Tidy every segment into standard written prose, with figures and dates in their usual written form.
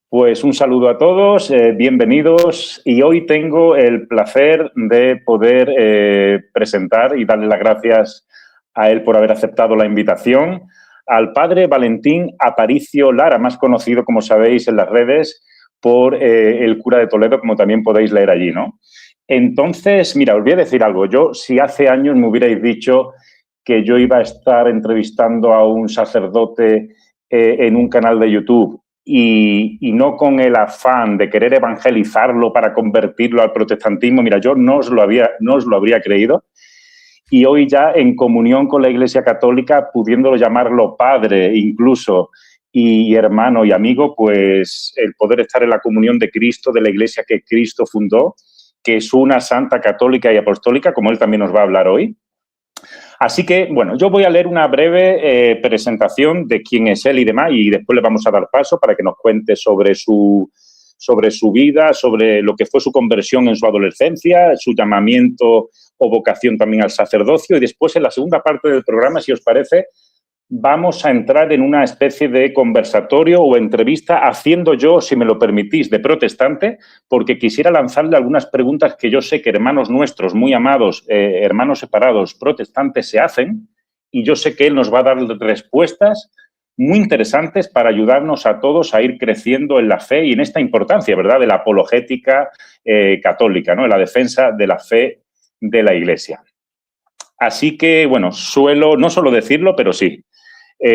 Pues un saludo a todos, bienvenidos, y hoy tengo el placer de poder presentar y darle las gracias a él por haber aceptado la invitación, al padre Valentín Aparicio Lara, más conocido, como sabéis, en las redes por el cura de Toledo, como también podéis leer allí, ¿no? Entonces, mira, os voy a decir algo. Yo, si hace años me hubierais dicho que yo iba a estar entrevistando a un sacerdote en un canal de YouTube y no con el afán de querer evangelizarlo para convertirlo al protestantismo, mira, yo no os lo habría creído. Y hoy ya en comunión con la Iglesia Católica, pudiéndolo llamarlo padre incluso y hermano y amigo, pues el poder estar en la comunión de Cristo, de la Iglesia que Cristo fundó, que es una santa católica y apostólica, como él también nos va a hablar hoy. Así que, bueno, yo voy a leer una breve presentación de quién es él y demás, y después le vamos a dar paso para que nos cuente sobre su vida, sobre lo que fue su conversión en su adolescencia, su llamamiento o vocación también al sacerdocio, y después en la segunda parte del programa, si os parece, vamos a entrar en una especie de conversatorio o entrevista haciendo yo, si me lo permitís, de protestante, porque quisiera lanzarle algunas preguntas que yo sé que hermanos nuestros, muy amados, hermanos separados, protestantes, se hacen, y yo sé que él nos va a dar respuestas muy interesantes para ayudarnos a todos a ir creciendo en la fe y en esta importancia, ¿verdad?, de la apologética católica, ¿no?, en la defensa de la fe de la Iglesia. Así que, bueno, no suelo decirlo, pero sí.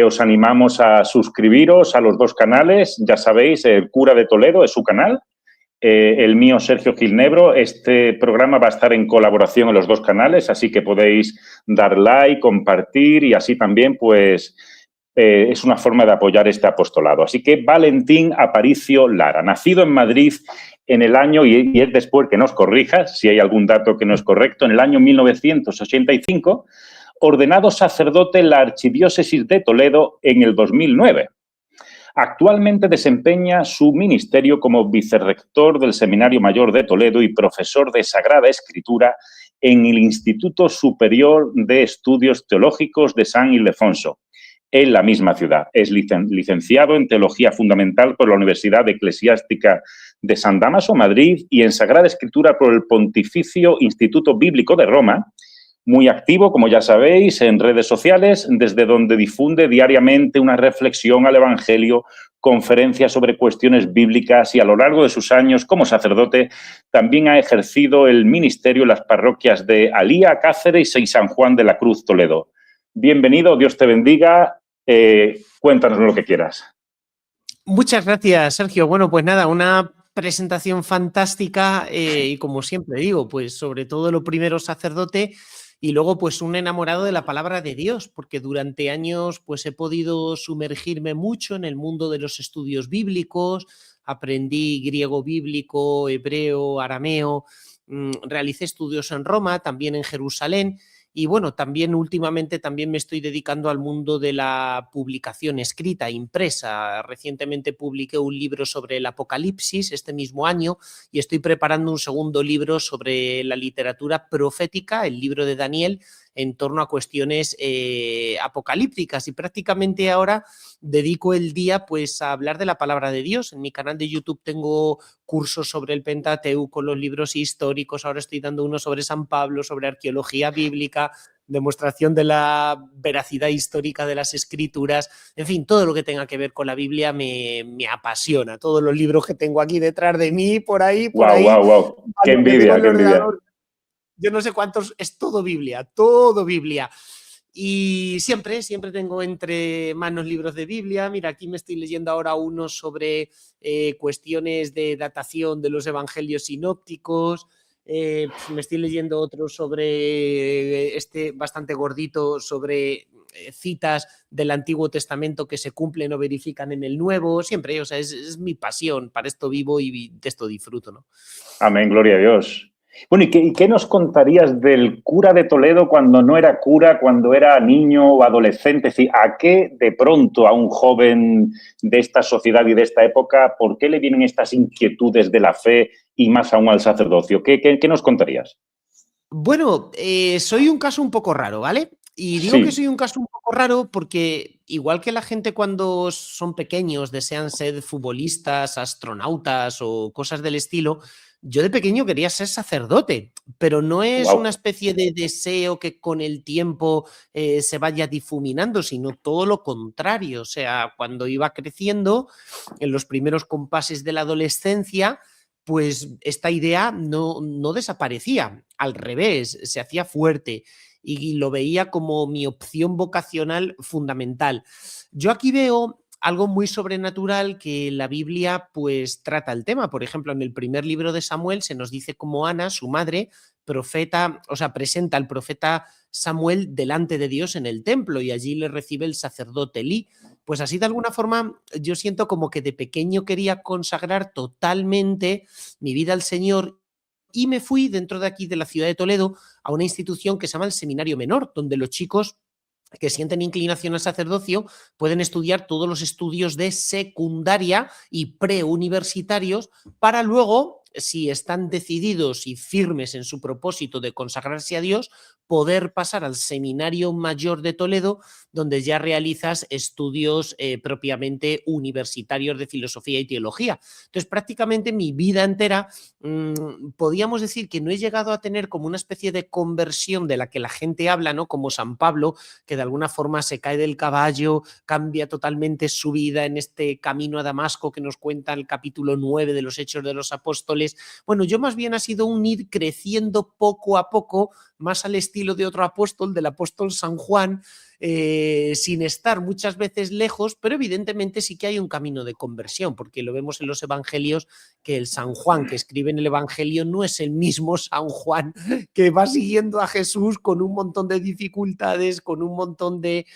Os animamos a suscribiros a los dos canales. Ya sabéis, el Cura de Toledo es su canal. El mío, Sergio Gilnebro. Este programa va a estar en colaboración en los dos canales, así que podéis dar like, compartir y así también, pues, es una forma de apoyar este apostolado. Así que Valentín Aparicio Lara, nacido en Madrid en el año, y es después que nos corrija si hay algún dato que no es correcto, en el año 1985, ordenado sacerdote en la Archidiócesis de Toledo en el 2009. Actualmente desempeña su ministerio como vicerrector del Seminario Mayor de Toledo y profesor de Sagrada Escritura en el Instituto Superior de Estudios Teológicos de San Ildefonso, en la misma ciudad. Es licenciado en Teología Fundamental por la Universidad Eclesiástica de San Dámaso, Madrid, y en Sagrada Escritura por el Pontificio Instituto Bíblico de Roma. Muy activo, como ya sabéis, en redes sociales, desde donde difunde diariamente una reflexión al Evangelio, conferencias sobre cuestiones bíblicas, y a lo largo de sus años como sacerdote también ha ejercido el ministerio en las parroquias de Alía, Cáceres y San Juan de la Cruz, Toledo. Bienvenido, Dios te bendiga. Cuéntanos lo que quieras. Muchas gracias, Sergio. Bueno, pues nada, una presentación fantástica y como siempre digo, pues sobre todo lo primero sacerdote y luego pues un enamorado de la palabra de Dios, porque durante años pues he podido sumergirme mucho en el mundo de los estudios bíblicos, aprendí griego bíblico, hebreo, arameo, realicé estudios en Roma, también en Jerusalén. Y bueno, también últimamente también me estoy dedicando al mundo de la publicación escrita, impresa. Recientemente publiqué un libro sobre el Apocalipsis este mismo año y estoy preparando un segundo libro sobre la literatura profética, el libro de Daniel, en torno a cuestiones apocalípticas. Y prácticamente ahora dedico el día pues a hablar de la palabra de Dios. En mi canal de YouTube tengo cursos sobre el Pentateuco, los libros históricos, ahora estoy dando uno sobre San Pablo, sobre arqueología bíblica, demostración de la veracidad histórica de las escrituras, en fin, todo lo que tenga que ver con la Biblia me apasiona, todos los libros que tengo aquí detrás de mí, por ahí, Wow. Qué envidia, qué envidia. Yo no sé cuántos, es todo Biblia, todo Biblia. Y siempre tengo entre manos libros de Biblia. Mira, aquí me estoy leyendo ahora uno sobre cuestiones de datación de los evangelios sinópticos. Me estoy leyendo otro sobre bastante gordito, sobre citas del Antiguo Testamento que se cumplen o verifican en el Nuevo. Siempre, o sea, es mi pasión, para esto vivo y de esto disfruto, ¿no? Amén, gloria a Dios. Bueno, ¿y qué nos contarías del cura de Toledo cuando no era cura, cuando era niño o adolescente? Es decir, ¿a qué de pronto a un joven de esta sociedad y de esta época, por qué le vienen estas inquietudes de la fe y más aún al sacerdocio? ¿Qué nos contarías? Bueno, soy un caso un poco raro, ¿vale? Y digo que soy un caso un poco raro porque igual que la gente cuando son pequeños desean ser futbolistas, astronautas o cosas del estilo, yo de pequeño quería ser sacerdote, pero no es una Wow. especie de deseo que con el tiempo se vaya difuminando, sino todo lo contrario. O sea, cuando iba creciendo, en los primeros compases de la adolescencia, pues esta idea no desaparecía, al revés, se hacía fuerte y lo veía como mi opción vocacional fundamental. Yo aquí veo algo muy sobrenatural que la Biblia pues trata el tema. Por ejemplo, en el primer libro de Samuel se nos dice cómo Ana, su madre, profeta, o sea, presenta al profeta Samuel delante de Dios en el templo y allí le recibe el sacerdote Elí. Pues así de alguna forma yo siento como que de pequeño quería consagrar totalmente mi vida al Señor y me fui dentro de aquí de la ciudad de Toledo a una institución que se llama el Seminario Menor, donde los chicos que sienten inclinación al sacerdocio pueden estudiar todos los estudios de secundaria y preuniversitarios para luego, si están decididos y firmes en su propósito de consagrarse a Dios, poder pasar al Seminario Mayor de Toledo, donde ya realizas estudios propiamente universitarios de filosofía y teología. Entonces, prácticamente mi vida entera, podíamos decir que no he llegado a tener como una especie de conversión de la que la gente habla, ¿no? Como San Pablo, que de alguna forma se cae del caballo, cambia totalmente su vida en este camino a Damasco que nos cuenta el capítulo 9 de los Hechos de los Apóstoles. Bueno, yo más bien ha sido un ir creciendo poco a poco, más al estilo de otro apóstol, del apóstol San Juan, sin estar muchas veces lejos, pero evidentemente sí que hay un camino de conversión, porque lo vemos en los evangelios que el San Juan que escribe en el evangelio no es el mismo San Juan que va siguiendo a Jesús con un montón de dificultades, con un montón de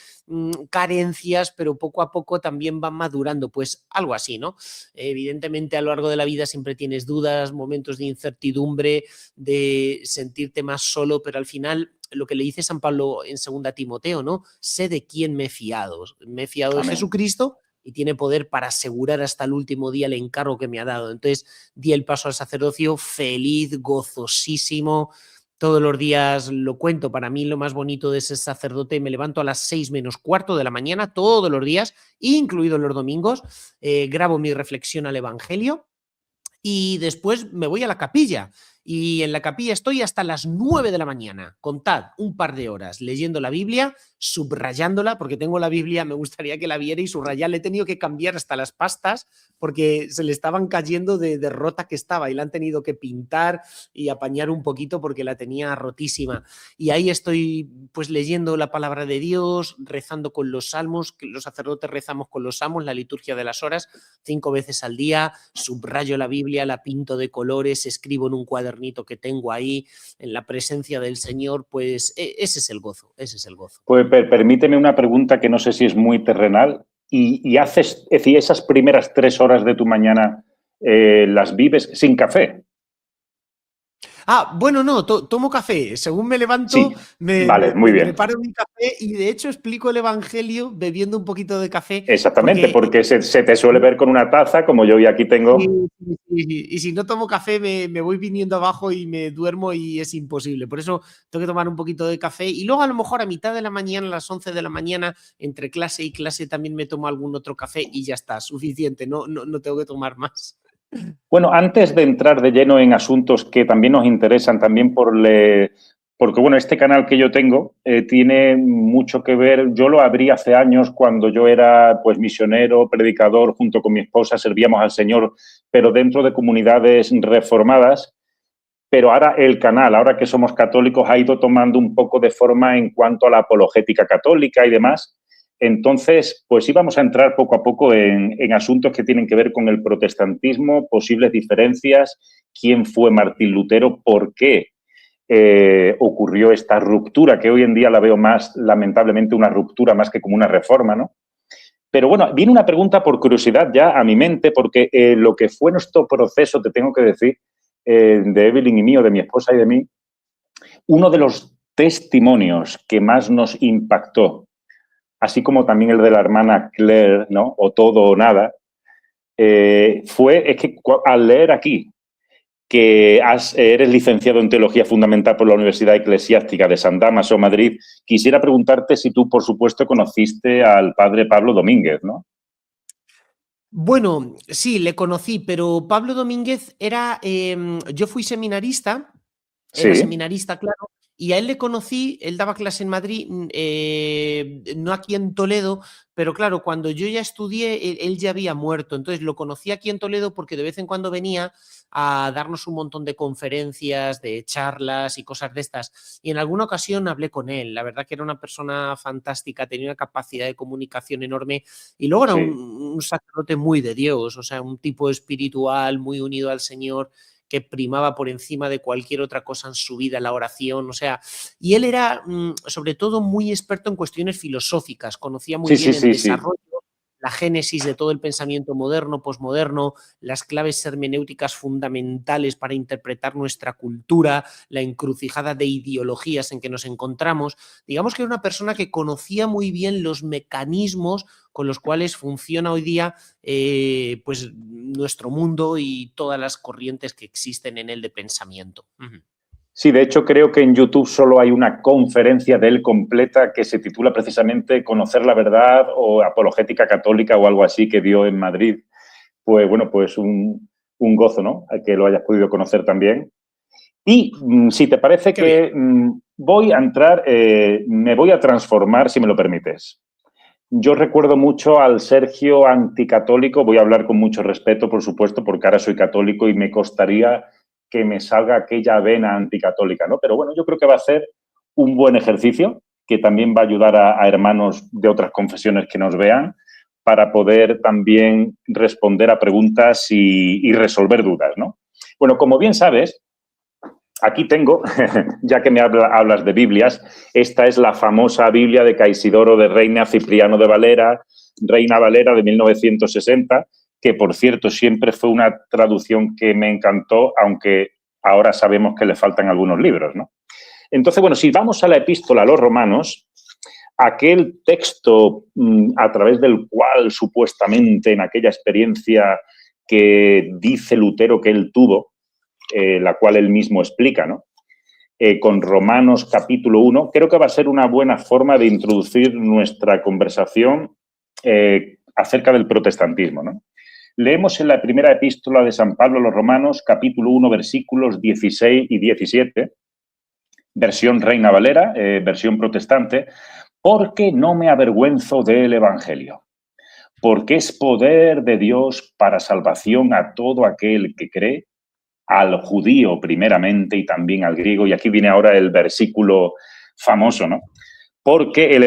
carencias, pero poco a poco también van madurando, pues algo así, ¿no? Evidentemente a lo largo de la vida siempre tienes dudas, momentos de incertidumbre, de sentirte más solo, pero al final lo que le dice San Pablo en 2 Timoteo, ¿no? Sé de quién me he fiado. Me he fiado de Amén. Jesucristo y tiene poder para asegurar hasta el último día el encargo que me ha dado. Entonces di el paso al sacerdocio feliz, gozosísimo. Todos los días lo cuento, para mí lo más bonito de ser sacerdote, me levanto a las 6 menos cuarto de la mañana todos los días, incluidos los domingos, grabo mi reflexión al Evangelio y después me voy a la capilla. Y en la capilla estoy hasta las 9 de la mañana. Contad, un par de horas leyendo la Biblia, subrayándola, porque tengo la Biblia, me gustaría que la viera y subrayarla. He tenido que cambiar hasta las pastas porque se le estaban cayendo de rota que estaba y la han tenido que pintar y apañar un poquito porque la tenía rotísima. Y ahí estoy pues leyendo la palabra de Dios, rezando con los salmos, que los sacerdotes rezamos con los salmos, la liturgia de las horas, 5 veces al día, subrayo la Biblia, la pinto de colores, escribo en un cuadernito que tengo ahí, en la presencia del Señor, pues ese es el gozo, ese es el gozo. Pues permíteme una pregunta que no sé si es muy terrenal. ¿Y haces, es decir, esas primeras 3 horas de tu mañana las vives sin café? Bueno, no, tomo café. Según me levanto, Sí, me, vale, me, muy me bien. preparo mi café y de hecho explico el Evangelio bebiendo un poquito de café Exactamente, porque... porque se te suele ver con una taza, como yo hoy aquí Sí, tengo. sí, sí. Y si no tomo café me voy viniendo abajo y me duermo y es imposible. Por eso tengo que tomar un poquito de café y luego a lo mejor a mitad de la mañana, a las 11 de la mañana, entre clase y clase también me tomo algún otro café y ya está, suficiente, no tengo que tomar más. Bueno, antes de entrar de lleno en asuntos que también nos interesan, también porque bueno, este canal que yo tengo tiene mucho que ver. Yo lo abrí hace años cuando yo era pues misionero, predicador, junto con mi esposa servíamos al Señor, pero dentro de comunidades reformadas. Pero ahora el canal, ahora que somos católicos, ha ido tomando un poco de forma en cuanto a la apologética católica y demás. Entonces, pues íbamos a entrar poco a poco en asuntos que tienen que ver con el protestantismo, posibles diferencias, quién fue Martín Lutero, por qué ocurrió esta ruptura, que hoy en día la veo más, lamentablemente, una ruptura más que como una reforma, ¿no? Pero bueno, viene una pregunta por curiosidad ya a mi mente, porque lo que fue nuestro proceso, te tengo que decir, de Evelyn y mío, de mi esposa y de mí, uno de los testimonios que más nos impactó, así como también el de la hermana Claire, ¿no? O todo o nada, es que al leer aquí que eres licenciado en Teología Fundamental por la Universidad Eclesiástica de San Dámaso, Madrid. Quisiera preguntarte si tú, por supuesto, conociste al padre Pablo Domínguez, ¿no? Bueno, sí, le conocí, pero Pablo Domínguez era, yo fui seminarista, era Sí. seminarista, claro, y a él le conocí, él daba clase en Madrid, no aquí en Toledo, pero claro, cuando yo ya estudié, él ya había muerto, entonces lo conocí aquí en Toledo porque de vez en cuando venía a darnos un montón de conferencias, de charlas y cosas de estas, y en alguna ocasión hablé con él, la verdad que era una persona fantástica, tenía una capacidad de comunicación enorme, y luego era Sí. un sacerdote muy de Dios, o sea, un tipo espiritual, muy unido al Señor, que primaba por encima de cualquier otra cosa en su vida la oración, o sea, y él era sobre todo muy experto en cuestiones filosóficas, conocía muy Sí, sí, bien el sí, sí. desarrollo, la génesis de todo el pensamiento moderno, posmoderno, las claves hermenéuticas fundamentales para interpretar nuestra cultura, la encrucijada de ideologías en que nos encontramos. Digamos que era una persona que conocía muy bien los mecanismos con los cuales funciona hoy día pues nuestro mundo y todas las corrientes que existen en él de pensamiento. Sí, de hecho creo que en YouTube solo hay una conferencia de él completa que se titula precisamente Conocer la verdad o Apologética Católica o algo así que dio en Madrid. Pues bueno, pues un gozo, ¿no? A que lo hayas podido conocer también. Y si te parece Qué bien. que voy a entrar, me voy a transformar, si me lo permites. Yo recuerdo mucho al Sergio anticatólico, voy a hablar con mucho respeto, por supuesto, porque ahora soy católico y me costaría que me salga aquella vena anticatólica, ¿no? Pero bueno, yo creo que va a ser un buen ejercicio, que también va a ayudar a hermanos de otras confesiones que nos vean para poder también responder a preguntas y resolver dudas, ¿no? Bueno, como bien sabes, aquí tengo, ya que me hablas de Biblias, esta es la famosa Biblia de Caisidoro de Reina Cipriano de Valera, Reina Valera de 1960, que por cierto siempre fue una traducción que me encantó, aunque ahora sabemos que le faltan algunos libros, ¿no? Entonces, bueno, si vamos a la epístola a los romanos, aquel texto a través del cual supuestamente en aquella experiencia que dice Lutero que él tuvo, la cual él mismo explica, ¿no? Con Romanos capítulo 1, creo que va a ser una buena forma de introducir nuestra conversación acerca del protestantismo, ¿no? Leemos en la primera epístola de San Pablo a los Romanos, capítulo 1, versículos 16 y 17, versión Reina Valera, versión protestante, porque no me avergüenzo del Evangelio, porque es poder de Dios para salvación a todo aquel que cree, al judío primeramente y también al griego. Y aquí viene ahora el versículo famoso, ¿no? Porque en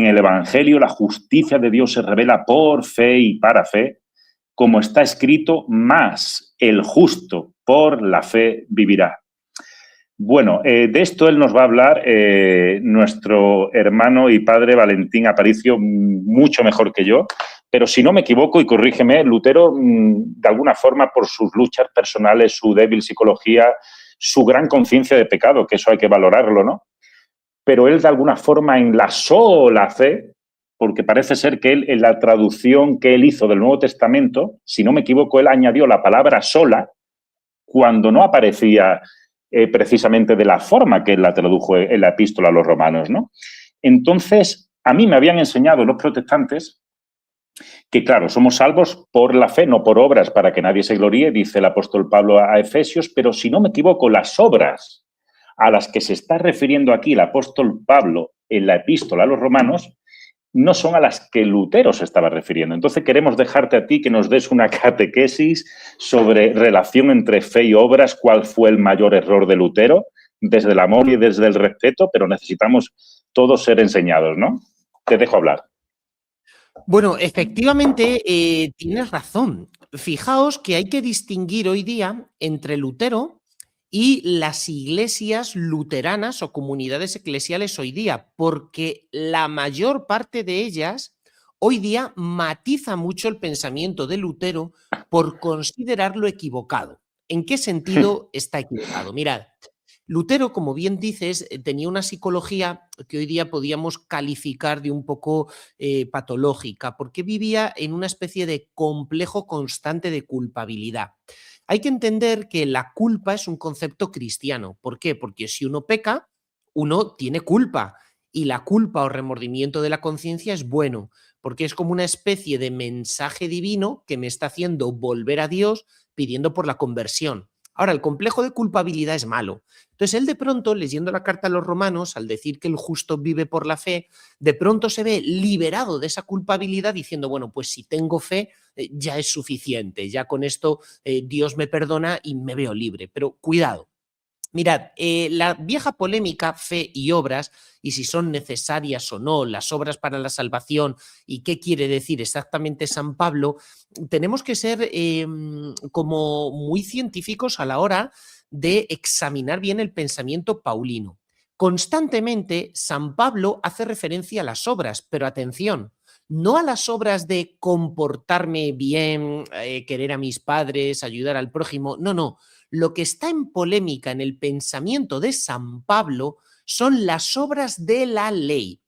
el Evangelio la justicia de Dios se revela por fe y para fe, como está escrito, más el justo por la fe vivirá. Bueno, de esto él nos va a hablar nuestro hermano y padre Valentín Aparicio mucho mejor que yo, pero si no me equivoco, y corrígeme, Lutero, de alguna forma, por sus luchas personales, su débil psicología, su gran conciencia de pecado, que eso hay que valorarlo, ¿no? Pero él, de alguna forma, enlazó la fe, porque parece ser que él, en la traducción que él hizo del Nuevo Testamento, si no me equivoco, él añadió la palabra sola cuando no aparecía precisamente de la forma que él la tradujo en la epístola a los romanos, ¿no? Entonces, a mí me habían enseñado los protestantes que, claro, somos salvos por la fe, no por obras, para que nadie se gloríe, dice el apóstol Pablo a Efesios, pero si no me equivoco, las obras a las que se está refiriendo aquí el apóstol Pablo en la epístola a los romanos no son a las que Lutero se estaba refiriendo. Entonces queremos dejarte a ti que nos des una catequesis sobre relación entre fe y obras, cuál fue el mayor error de Lutero, desde el amor y desde el respeto, pero necesitamos todos ser enseñados, ¿no? Te dejo hablar. Bueno, efectivamente, tienes razón. Fijaos que hay que distinguir hoy día entre Lutero y las iglesias luteranas o comunidades eclesiales hoy día, porque la mayor parte de ellas hoy día matiza mucho el pensamiento de Lutero por considerarlo equivocado. ¿En qué sentido está equivocado? Mirad, Lutero, como bien dices, tenía una psicología que hoy día podíamos calificar de un poco patológica, porque vivía en una especie de complejo constante de culpabilidad. Hay que entender que la culpa es un concepto cristiano. ¿Por qué? Porque si uno peca, uno tiene culpa. Y la culpa o remordimiento de la conciencia es bueno, porque es como una especie de mensaje divino que me está haciendo volver a Dios pidiendo por la conversión. Ahora, el complejo de culpabilidad es malo. Entonces, él de pronto, leyendo la carta a los romanos, al decir que el justo vive por la fe, de pronto se ve liberado de esa culpabilidad diciendo, bueno, pues si tengo fe, ya es suficiente, ya con esto Dios me perdona y me veo libre. Pero cuidado. Mirad, la vieja polémica fe y obras, y si son necesarias o no las obras para la salvación y qué quiere decir exactamente San Pablo, tenemos que ser como muy científicos a la hora de examinar bien el pensamiento paulino. Constantemente San Pablo hace referencia a las obras, pero atención, no a las obras de comportarme bien, querer a mis padres, ayudar al prójimo, no, no. Lo que está en polémica en el pensamiento de San Pablo son las obras de la ley.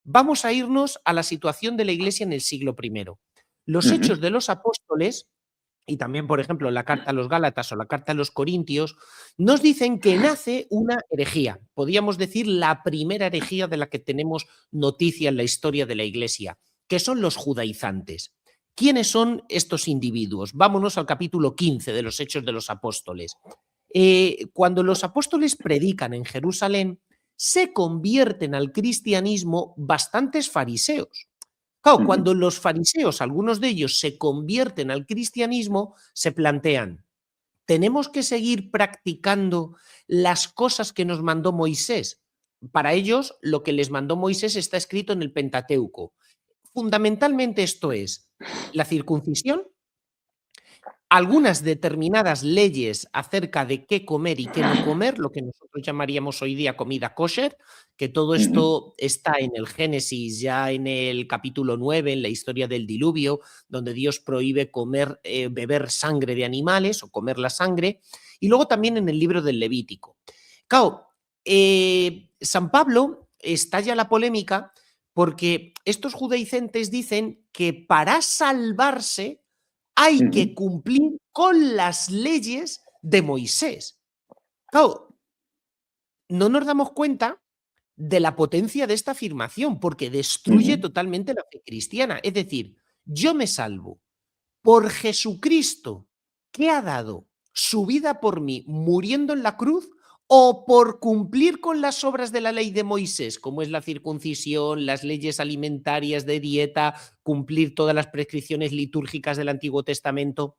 Vamos a irnos a la situación de la Iglesia en el siglo I. Los hechos de los apóstoles, y también, por ejemplo, la carta a los Gálatas o la carta a los Corintios, nos dicen que nace una herejía. Podríamos decir la primera herejía de la que tenemos noticia en la historia de la Iglesia, que son los judaizantes. ¿Quiénes son estos individuos? Vámonos al capítulo 15 de los Hechos de los Apóstoles. Cuando los apóstoles predican en Jerusalén, se convierten al cristianismo bastantes fariseos. Claro, cuando los fariseos, algunos de ellos, se convierten al cristianismo, se plantean, ¿tenemos que seguir practicando las cosas que nos mandó Moisés? Para ellos, lo que les mandó Moisés está escrito en el Pentateuco. Fundamentalmente esto es la circuncisión, algunas determinadas leyes acerca de qué comer y qué no comer, lo que nosotros llamaríamos hoy día comida kosher, que todo esto está en el Génesis, ya en el capítulo 9, en la historia del diluvio, donde Dios prohíbe comer, beber sangre de animales o comer la sangre, y luego también en el libro del Levítico. Claro, San Pablo estalla la polémica porque estos judaizantes dicen que para salvarse hay que cumplir con las leyes de Moisés. Claro, no nos damos cuenta de la potencia de esta afirmación, porque destruye totalmente la fe cristiana. Es decir, yo me salvo por Jesucristo, que ha dado su vida por mí muriendo en la cruz, o por cumplir con las obras de la ley de Moisés, como es la circuncisión, las leyes alimentarias de dieta, cumplir todas las prescripciones litúrgicas del Antiguo Testamento.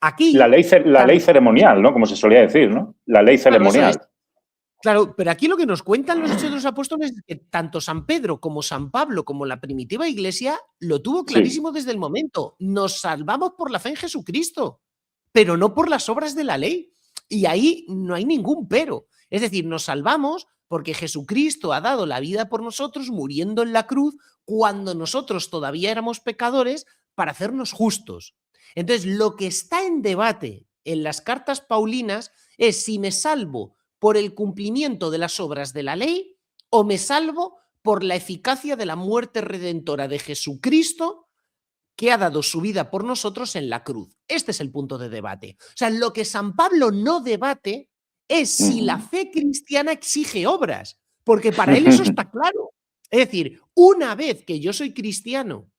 Aquí, la ley ceremonial, ¿no? Como se solía decir, ¿no? La ley ceremonial. Claro, claro, pero aquí lo que nos cuentan los Hechos de los Apóstoles es que tanto San Pedro como San Pablo, como la primitiva iglesia, lo tuvo clarísimo desde el momento. Nos salvamos por la fe en Jesucristo, pero no por las obras de la ley. Y ahí no hay ningún pero. Es decir, nos salvamos porque Jesucristo ha dado la vida por nosotros, muriendo en la cruz, cuando nosotros todavía éramos pecadores, para hacernos justos. Entonces, lo que está en debate en las cartas paulinas es si me salvo por el cumplimiento de las obras de la ley o me salvo por la eficacia de la muerte redentora de Jesucristo, que ha dado su vida por nosotros en la cruz. Este es el punto de debate. O sea, lo que San Pablo no debate es si la fe cristiana exige obras, porque para él eso está claro. Es decir, una vez que yo soy cristiano,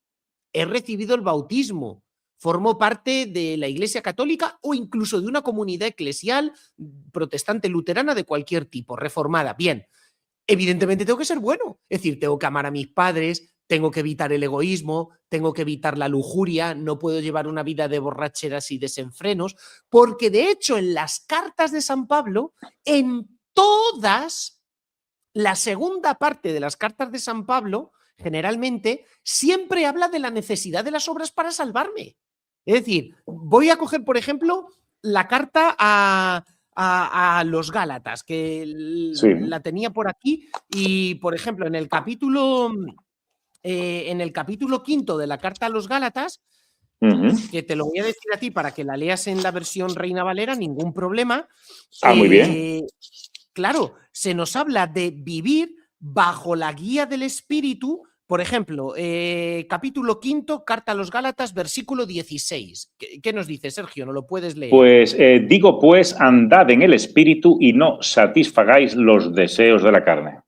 he recibido el bautismo, formo parte de la Iglesia Católica o incluso de una comunidad eclesial protestante, luterana, de cualquier tipo, reformada. Bien, evidentemente tengo que ser bueno. Es decir, tengo que amar a mis padres, tengo que evitar el egoísmo, tengo que evitar la lujuria, no puedo llevar una vida de borracheras y desenfrenos, porque de hecho en las cartas de San Pablo, en todas, la segunda parte de las cartas de San Pablo, generalmente, siempre habla de la necesidad de las obras para salvarme. Es decir, voy a coger, por ejemplo, la carta a los Gálatas, que la tenía por aquí, y, por ejemplo, en el capítulo quinto de la carta a los Gálatas, que te lo voy a decir a ti para que la leas en la versión Reina Valera, ningún problema. Muy bien. claro, se nos habla de vivir bajo la guía del Espíritu. Por ejemplo, capítulo 5, carta a los Gálatas, versículo 16. ¿Qué nos dice, Sergio? ¿No lo puedes leer? Pues digo, pues, andad en el Espíritu y no satisfagáis los deseos de la carne.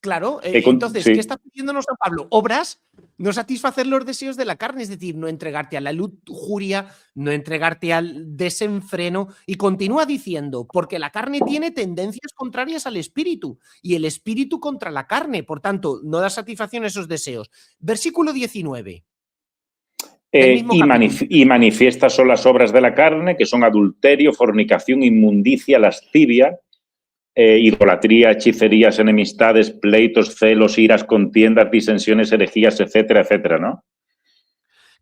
Claro, entonces, sí. ¿qué está pidiéndonos San Pablo? Obras, no satisfacer los deseos de la carne, es decir, no entregarte a la lujuria, no entregarte al desenfreno, y continúa diciendo, porque la carne tiene tendencias contrarias al espíritu, y el espíritu contra la carne, por tanto, no da satisfacción a esos deseos. Versículo 19. Y manifiestas son las obras de la carne, que son adulterio, fornicación, inmundicia, lascivia, idolatría, hechicerías, enemistades, pleitos, celos, iras, contiendas, disensiones, herejías, etcétera, etcétera, ¿no?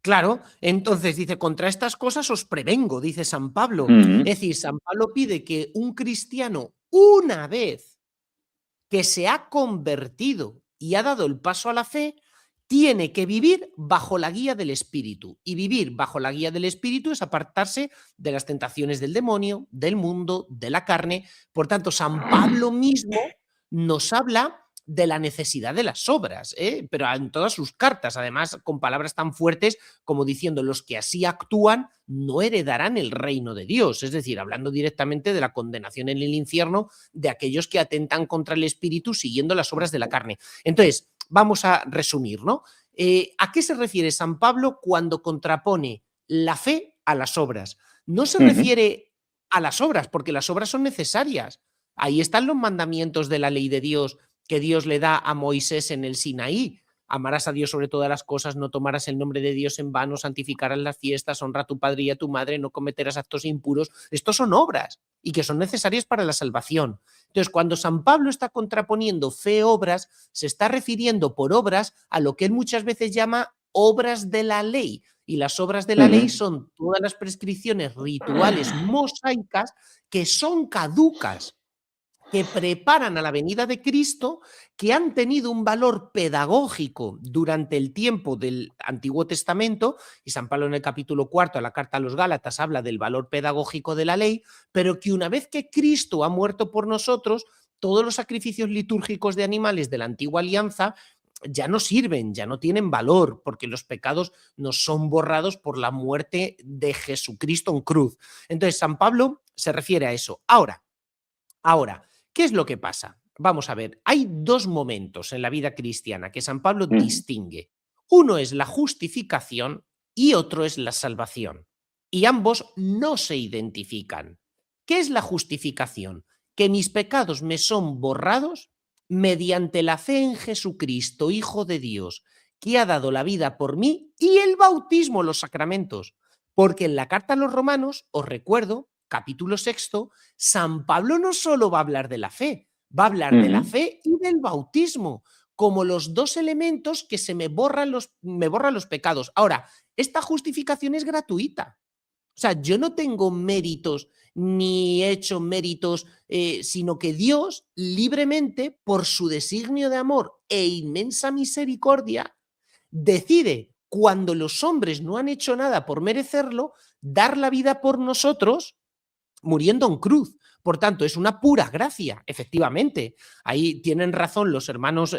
Claro, entonces dice, contra estas cosas os prevengo, dice San Pablo. Es decir, San Pablo pide que un cristiano, una vez que se ha convertido y ha dado el paso a la fe, tiene que vivir bajo la guía del Espíritu. Y vivir bajo la guía del Espíritu es apartarse de las tentaciones del demonio, del mundo, de la carne. Por tanto, San Pablo mismo nos habla de la necesidad de las obras, pero en todas sus cartas, además con palabras tan fuertes como diciendo los que así actúan no heredarán el reino de Dios, es decir, hablando directamente de la condenación en el infierno de aquellos que atentan contra el espíritu siguiendo las obras de la carne. Entonces, vamos a resumir, ¿no? ¿A qué se refiere San Pablo cuando contrapone la fe a las obras? No se refiere a las obras, porque las obras son necesarias. Ahí están los mandamientos de la ley de Dios que Dios le da a Moisés en el Sinaí. Amarás a Dios sobre todas las cosas, no tomarás el nombre de Dios en vano, santificarás las fiestas, honra a tu padre y a tu madre, no cometerás actos impuros. Estos son obras y que son necesarias para la salvación. Entonces, cuando San Pablo está contraponiendo fe-obras, se está refiriendo por obras a lo que él muchas veces llama obras de la ley. Y las obras de la ley son todas las prescripciones rituales mosaicas que son caducas, que preparan a la venida de Cristo, que han tenido un valor pedagógico durante el tiempo del Antiguo Testamento, y San Pablo en el capítulo 4 de la carta a los Gálatas habla del valor pedagógico de la ley, pero que una vez que Cristo ha muerto por nosotros, todos los sacrificios litúrgicos de animales de la antigua alianza ya no sirven, ya no tienen valor, porque los pecados nos son borrados por la muerte de Jesucristo en cruz. Entonces, San Pablo se refiere a eso. Ahora, ¿qué es lo que pasa? Vamos a ver, hay dos momentos en la vida cristiana que San Pablo distingue. Uno es la justificación y otro es la salvación. Y ambos no se identifican. ¿Qué es la justificación? Que mis pecados me son borrados mediante la fe en Jesucristo, Hijo de Dios, que ha dado la vida por mí, y el bautismo, los sacramentos. Porque en la carta a los Romanos, os recuerdo, capítulo 6, San Pablo no solo va a hablar de la fe, va a hablar de la fe y del bautismo, como los dos elementos que me borran los pecados. Ahora, esta justificación es gratuita. O sea, yo no tengo méritos ni he hecho méritos, sino que Dios libremente, por su designio de amor e inmensa misericordia, decide, cuando los hombres no han hecho nada por merecerlo, dar la vida por nosotros muriendo en cruz. Por tanto, es una pura gracia, efectivamente. Ahí tienen razón los hermanos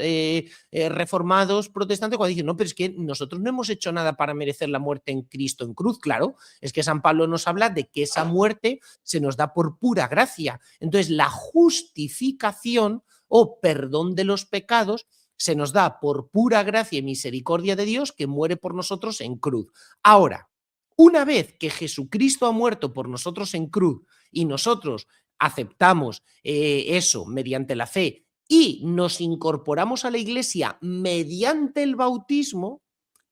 reformados protestantes cuando dicen, no, pero es que nosotros no hemos hecho nada para merecer la muerte en Cristo en cruz. Claro, es que San Pablo nos habla de que esa muerte se nos da por pura gracia. Entonces, la justificación o perdón de los pecados se nos da por pura gracia y misericordia de Dios que muere por nosotros en cruz. Ahora, una vez que Jesucristo ha muerto por nosotros en cruz y nosotros aceptamos eso mediante la fe y nos incorporamos a la iglesia mediante el bautismo,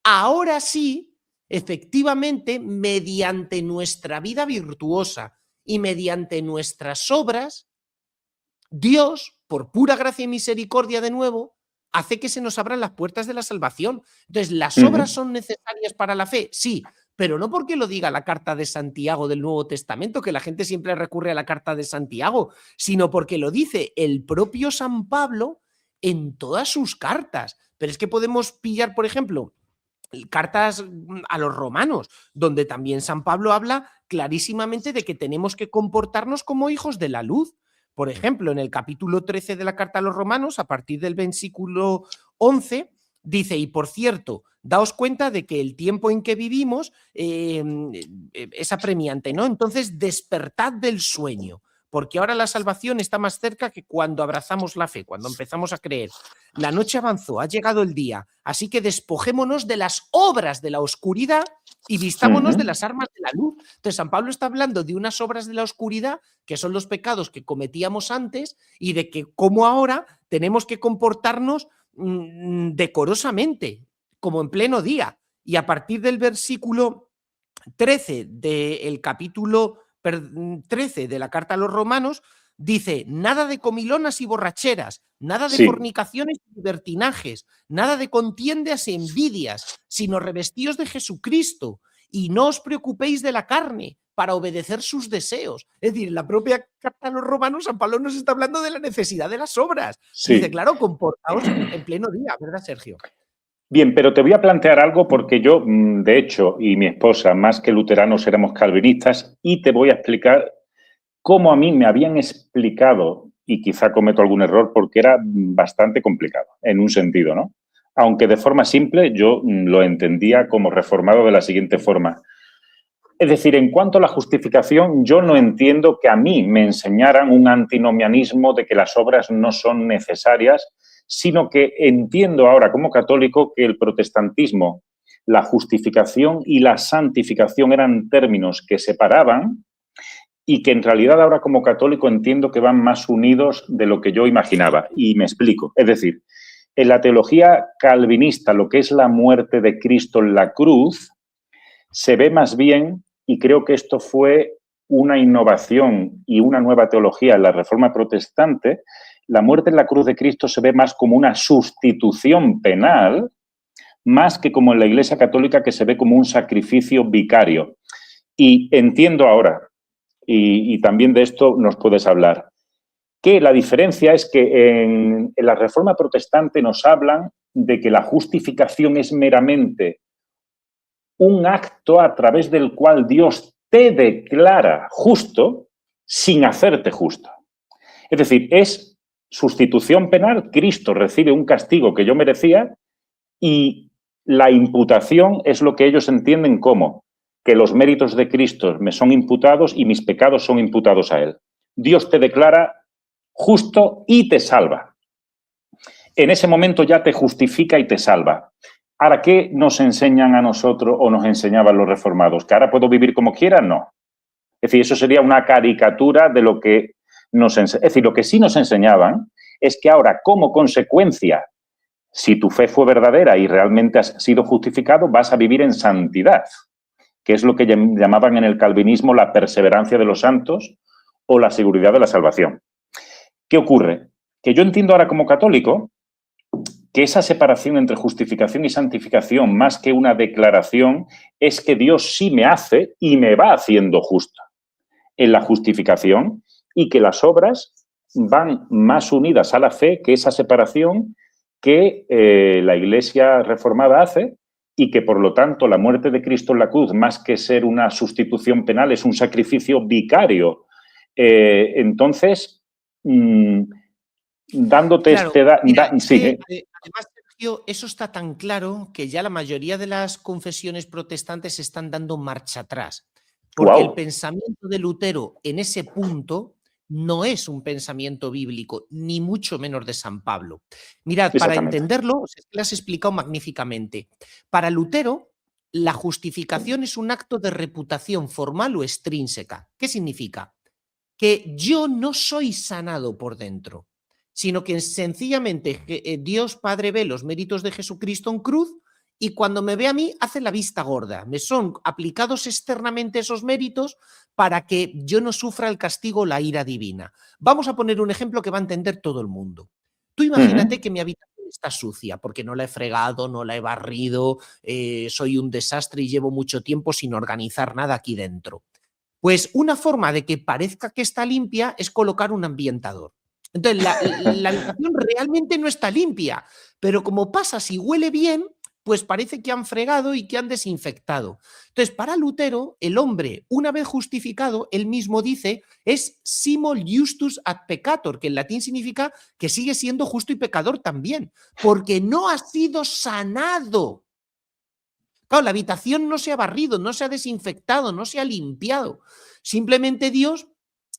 ahora sí, efectivamente, mediante nuestra vida virtuosa y mediante nuestras obras, Dios, por pura gracia y misericordia de nuevo, hace que se nos abran las puertas de la salvación. Entonces, ¿las obras son necesarias para la fe? Sí, pero no porque lo diga la carta de Santiago del Nuevo Testamento, que la gente siempre recurre a la carta de Santiago, sino porque lo dice el propio San Pablo en todas sus cartas. Pero es que podemos pillar, por ejemplo, cartas a los romanos, donde también San Pablo habla clarísimamente de que tenemos que comportarnos como hijos de la luz. Por ejemplo, en el capítulo 13 de la carta a los Romanos, a partir del versículo 11, dice, y por cierto, daos cuenta de que el tiempo en que vivimos es apremiante, ¿no? Entonces, despertad del sueño, porque ahora la salvación está más cerca que cuando abrazamos la fe, cuando empezamos a creer. La noche avanzó, ha llegado el día, así que despojémonos de las obras de la oscuridad y vistámonos de las armas de la luz. Entonces, San Pablo está hablando de unas obras de la oscuridad, que son los pecados que cometíamos antes, y de que como ahora tenemos que comportarnos decorosamente, como en pleno día. Y a partir del versículo 13 del capítulo 13 de la carta a los Romanos, dice, nada de comilonas y borracheras, nada de fornicaciones y libertinajes, nada de contiendas y envidias, sino revestíos de Jesucristo, y no os preocupéis de la carne para obedecer sus deseos. Es decir, en la propia carta a los Romanos, San Pablo nos está hablando de la necesidad de las obras. Dice, claro, comportaos en pleno día, ¿verdad, Sergio? Bien, pero te voy a plantear algo porque yo, de hecho, y mi esposa, más que luteranos, éramos calvinistas, y te voy a explicar cómo a mí me habían explicado, y quizá cometo algún error porque era bastante complicado, en un sentido, ¿no? Aunque de forma simple yo lo entendía como reformado de la siguiente forma. Es decir, en cuanto a la justificación, yo no entiendo que a mí me enseñaran un antinomianismo de que las obras no son necesarias, sino que entiendo ahora como católico que el protestantismo, la justificación y la santificación eran términos que separaban y que en realidad ahora como católico entiendo que van más unidos de lo que yo imaginaba. Y me explico. Es decir, en la teología calvinista, lo que es la muerte de Cristo en la cruz, se ve más bien, y creo que esto fue una innovación y una nueva teología en la Reforma Protestante, la muerte en la cruz de Cristo se ve más como una sustitución penal, más que como en la Iglesia Católica, que se ve como un sacrificio vicario. Y entiendo ahora, y también de esto nos puedes hablar, que la diferencia es que en la Reforma Protestante nos hablan de que la justificación es meramente un acto a través del cual Dios te declara justo sin hacerte justo. Es decir, es sustitución penal, Cristo recibe un castigo que yo merecía y la imputación es lo que ellos entienden como que los méritos de Cristo me son imputados y mis pecados son imputados a Él. Dios te declara justo y te salva. En ese momento ya te justifica y te salva. Ahora, ¿qué nos enseñan a nosotros o nos enseñaban los reformados? ¿Que ahora puedo vivir como quiera? No. Es decir, eso sería una caricatura de lo que nos enseñaban. Es decir, lo que sí nos enseñaban es que ahora, como consecuencia, si tu fe fue verdadera y realmente has sido justificado, vas a vivir en santidad, que es lo que llamaban en el calvinismo la perseverancia de los santos o la seguridad de la salvación. ¿Qué ocurre? Que yo entiendo ahora como católico que esa separación entre justificación y santificación, más que una declaración, es que Dios sí me hace y me va haciendo justo en la justificación y que las obras van más unidas a la fe que esa separación que la Iglesia reformada hace y que, por lo tanto, la muerte de Cristo en la cruz, más que ser una sustitución penal, es un sacrificio vicario. Entonces, dándote claro, sigue. Además, Sergio, eso está tan claro que ya la mayoría de las confesiones protestantes están dando marcha atrás. Porque el pensamiento de Lutero en ese punto no es un pensamiento bíblico, ni mucho menos de San Pablo. Mirad, para entenderlo, lo has explicado magníficamente. Para Lutero, la justificación es un acto de reputación formal o extrínseca. ¿Qué significa? Que yo no soy sanado por dentro, sino que sencillamente Dios Padre ve los méritos de Jesucristo en cruz y cuando me ve a mí hace la vista gorda. Me son aplicados externamente esos méritos para que yo no sufra el castigo o la ira divina. Vamos a poner un ejemplo que va a entender todo el mundo. Tú imagínate que mi habitación está sucia porque no la he fregado, no la he barrido, soy un desastre y llevo mucho tiempo sin organizar nada aquí dentro. Pues una forma de que parezca que está limpia es colocar un ambientador. Entonces, la habitación realmente no está limpia, pero como pasa si huele bien, pues parece que han fregado y que han desinfectado. Entonces, para Lutero, el hombre, una vez justificado, él mismo dice, es simul justus ad peccator, que en latín significa que sigue siendo justo y pecador también, porque no ha sido sanado. Claro, la habitación no se ha barrido, no se ha desinfectado, no se ha limpiado. Simplemente Dios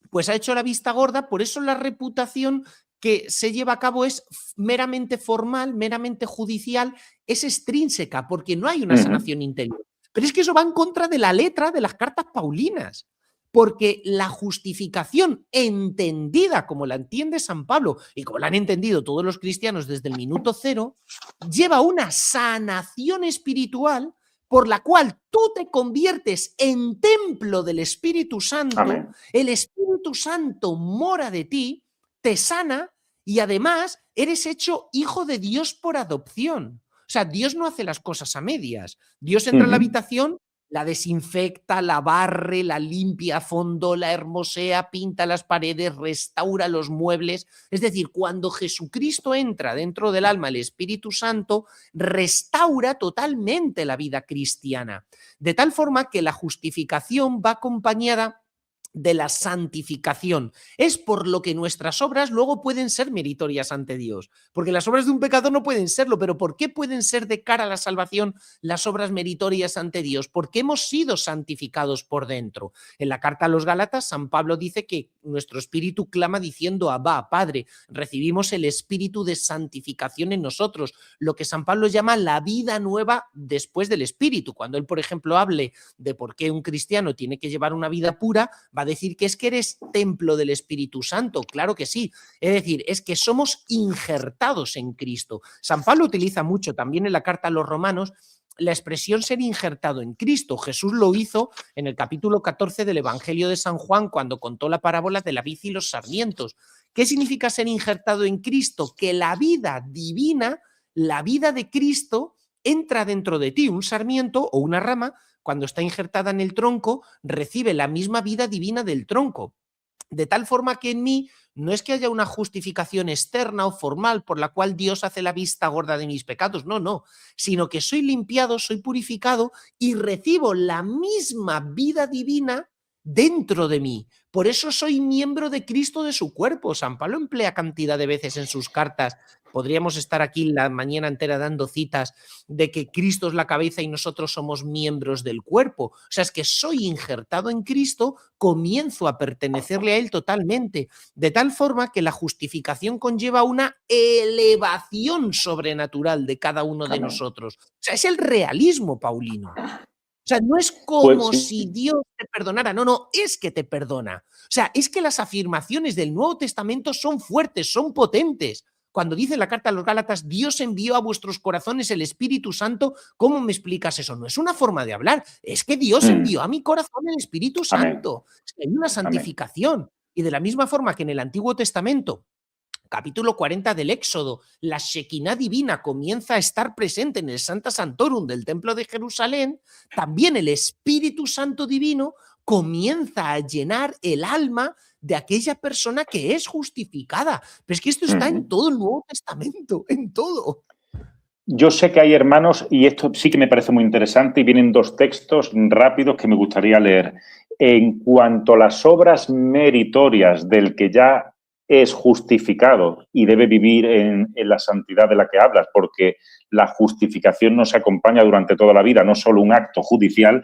pues ha hecho la vista gorda, por eso la reputación que se lleva a cabo es meramente formal, meramente judicial, es extrínseca, porque no hay una sanación interior. Pero es que eso va en contra de la letra de las cartas paulinas, porque la justificación entendida como la entiende San Pablo y como la han entendido todos los cristianos desde el minuto cero, lleva una sanación espiritual por la cual tú te conviertes en templo del Espíritu Santo. Amén. El Espíritu Santo mora de ti, te sana y además eres hecho hijo de Dios por adopción. O sea, Dios no hace las cosas a medias. Dios entra a la habitación, la desinfecta, la barre, la limpia a fondo, la hermosea, pinta las paredes, restaura los muebles. Es decir, cuando Jesucristo entra dentro del alma, el Espíritu Santo restaura totalmente la vida cristiana. De tal forma que la justificación va acompañada de la santificación. Es por lo que nuestras obras luego pueden ser meritorias ante Dios, porque las obras de un pecador no pueden serlo, pero ¿por qué pueden ser de cara a la salvación las obras meritorias ante Dios? Porque hemos sido santificados por dentro. En la carta a los Gálatas, San Pablo dice que nuestro espíritu clama diciendo Abba, Padre, recibimos el espíritu de santificación en nosotros, lo que San Pablo llama la vida nueva después del espíritu. Cuando él, por ejemplo, hable de por qué un cristiano tiene que llevar una vida pura, va a decir que es que eres templo del Espíritu Santo. Claro que sí. Es decir, es que somos injertados en Cristo. San Pablo utiliza mucho también en la carta a los Romanos la expresión ser injertado en Cristo. Jesús lo hizo en el capítulo 14 del Evangelio de San Juan cuando contó la parábola de la vid y los sarmientos. ¿Qué significa ser injertado en Cristo? Que la vida divina, la vida de Cristo, entra dentro de ti. Un sarmiento o una rama, cuando está injertada en el tronco, recibe la misma vida divina del tronco. De tal forma que en mí no es que haya una justificación externa o formal por la cual Dios hace la vista gorda de mis pecados, no, sino que soy limpiado, soy purificado y recibo la misma vida divina dentro de mí. Por eso soy miembro de Cristo, de su cuerpo. San Pablo emplea cantidad de veces en sus cartas. Podríamos estar aquí la mañana entera dando citas de que Cristo es la cabeza y nosotros somos miembros del cuerpo. O sea, es que soy injertado en Cristo, comienzo a pertenecerle a Él totalmente, de tal forma que la justificación conlleva una elevación sobrenatural de cada uno de nosotros. O sea, es el realismo paulino. O sea, no es como Pues sí. si Dios te perdonara, no, es que te perdona. O sea, es que las afirmaciones del Nuevo Testamento son fuertes, son potentes. Cuando dice la carta a los Gálatas, Dios envió a vuestros corazones el Espíritu Santo, ¿cómo me explicas eso? No es una forma de hablar, es que Dios envió a mi corazón el Espíritu Santo. Es que hay una santificación. Y de la misma forma que en el Antiguo Testamento, capítulo 40 del Éxodo, la Shekinah divina comienza a estar presente en el Santa Santorum del Templo de Jerusalén, también el Espíritu Santo divino comienza a llenar el alma de aquella persona que es justificada. Pero es que esto está en todo el Nuevo Testamento, en todo. Yo sé que hay hermanos, y esto sí que me parece muy interesante, y vienen dos textos rápidos que me gustaría leer. En cuanto a las obras meritorias del que ya es justificado y debe vivir en la santidad de la que hablas, porque la justificación nos acompaña durante toda la vida, no solo un acto judicial.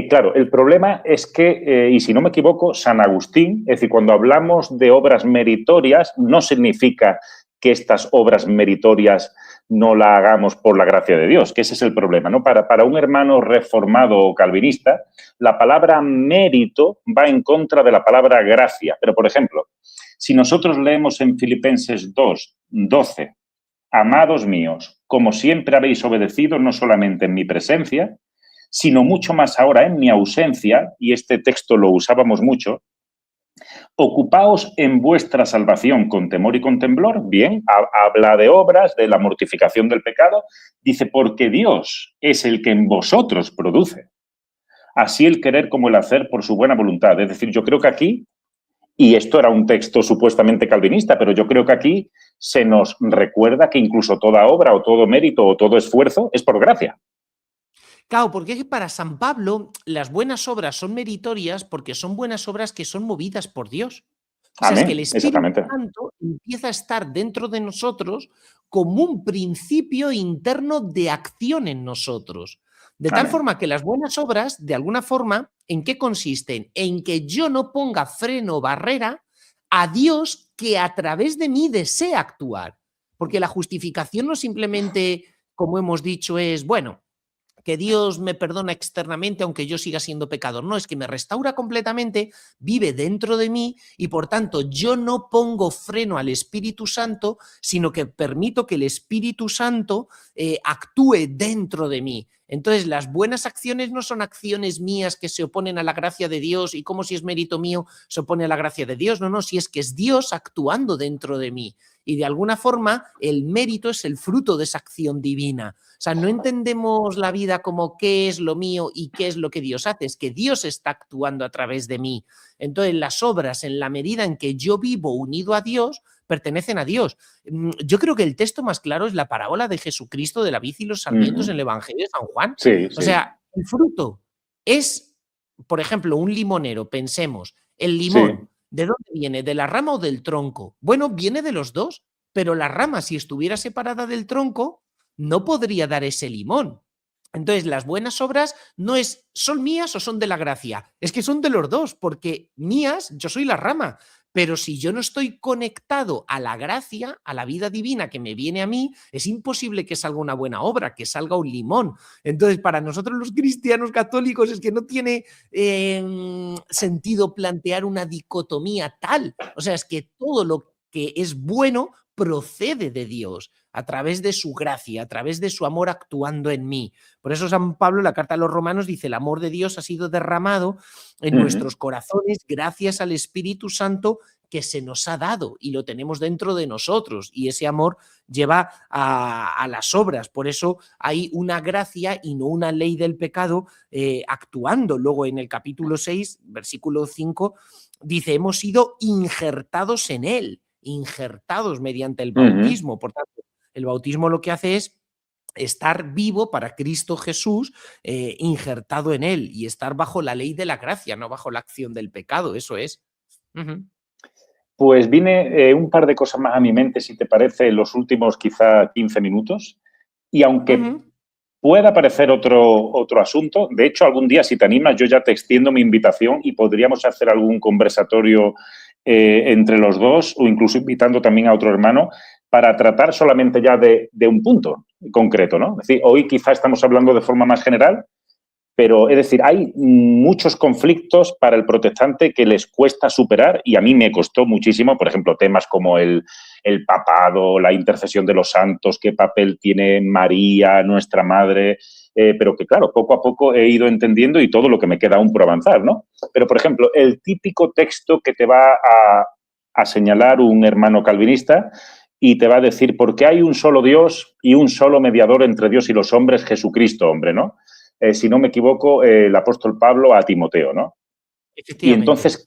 Claro, el problema es que, y si no me equivoco, San Agustín, es decir, cuando hablamos de obras meritorias, no significa que estas obras meritorias no la hagamos por la gracia de Dios, que ese es el problema, ¿no? Para un hermano reformado o calvinista, la palabra mérito va en contra de la palabra gracia. Pero, por ejemplo, si nosotros leemos en Filipenses 2, 12, amados míos, como siempre habéis obedecido, no solamente en mi presencia, sino mucho más ahora en mi ausencia, y este texto lo usábamos mucho, ocupaos en vuestra salvación con temor y con temblor. Bien, habla de obras, de la mortificación del pecado. Dice, porque Dios es el que en vosotros produce. Así el querer como el hacer por su buena voluntad. Es decir, yo creo que aquí, y esto era un texto supuestamente calvinista, pero yo creo que aquí se nos recuerda que incluso toda obra o todo mérito o todo esfuerzo es por gracia. Claro, porque es que para San Pablo las buenas obras son meritorias porque son buenas obras que son movidas por Dios. O sea, es que el Amén, Espíritu exactamente. Santo empieza a estar dentro de nosotros como un principio interno de acción en nosotros. De tal Amén. forma que las buenas obras, de alguna forma, ¿en qué consisten? En que yo no ponga freno o barrera a Dios que a través de mí desea actuar. Porque la justificación no simplemente, como hemos dicho, es, bueno, que Dios me perdona externamente aunque yo siga siendo pecador. No, es que me restaura completamente, vive dentro de mí y por tanto yo no pongo freno al Espíritu Santo, sino que permito que el Espíritu Santo actúe dentro de mí. Entonces, las buenas acciones no son acciones mías que se oponen a la gracia de Dios y como si es mérito mío se opone a la gracia de Dios. No, no, si es que es Dios actuando dentro de mí. Y de alguna forma el mérito es el fruto de esa acción divina. O sea, no entendemos la vida como qué es lo mío y qué es lo que Dios hace, es que Dios está actuando a través de mí. Entonces, las obras, en la medida en que yo vivo unido a Dios, pertenecen a Dios. Yo creo que el texto más claro es la parábola de Jesucristo de la vid y los sarmientos en el Evangelio de San Juan. Sí, O sí, sea, el fruto es, por ejemplo, un limonero, pensemos, el sí. limón, ¿de dónde viene? ¿De la rama o del tronco? Bueno, viene de los dos, pero la rama, si estuviera separada del tronco, no podría dar ese limón. Entonces, las buenas obras no es, ¿son mías o son de la gracia? Es que son de los dos, porque mías, yo soy la rama, pero si yo no estoy conectado a la gracia, a la vida divina que me viene a mí, es imposible que salga una buena obra, que salga un limón. Entonces, para nosotros los cristianos católicos es que no tiene sentido plantear una dicotomía tal. O sea, es que todo lo que es bueno procede de Dios a través de su gracia, a través de su amor actuando en mí. Por eso San Pablo en la carta a los Romanos dice, el amor de Dios ha sido derramado en nuestros corazones gracias al Espíritu Santo que se nos ha dado y lo tenemos dentro de nosotros y ese amor lleva a las obras. Por eso hay una gracia y no una ley del pecado actuando. Luego en el capítulo 6, versículo 5, dice, hemos sido injertados en él, injertados mediante el bautismo. Por tanto, el bautismo lo que hace es estar vivo para Cristo Jesús, injertado en él y estar bajo la ley de la gracia, no bajo la acción del pecado, eso es. Pues viene un par de cosas más a mi mente, si te parece, en los últimos quizá 15 minutos. Y aunque pueda parecer otro asunto, de hecho, algún día, si te animas, yo ya te extiendo mi invitación y podríamos hacer algún conversatorio entre los dos o incluso invitando también a otro hermano para tratar solamente ya de un punto concreto, ¿no? Es decir, hoy quizá estamos hablando de forma más general, pero es decir, hay muchos conflictos para el protestante que les cuesta superar y a mí me costó muchísimo, por ejemplo, temas como el papado, la intercesión de los santos, qué papel tiene María, nuestra madre, pero que claro, poco a poco he ido entendiendo y todo lo que me queda aún por avanzar, ¿no? Pero, por ejemplo, el típico texto que te va a señalar un hermano calvinista y te va a decir, porque hay un solo Dios y un solo mediador entre Dios y los hombres, Jesucristo, hombre, ¿no? Si no me equivoco, el apóstol Pablo a Timoteo, ¿no? Y entonces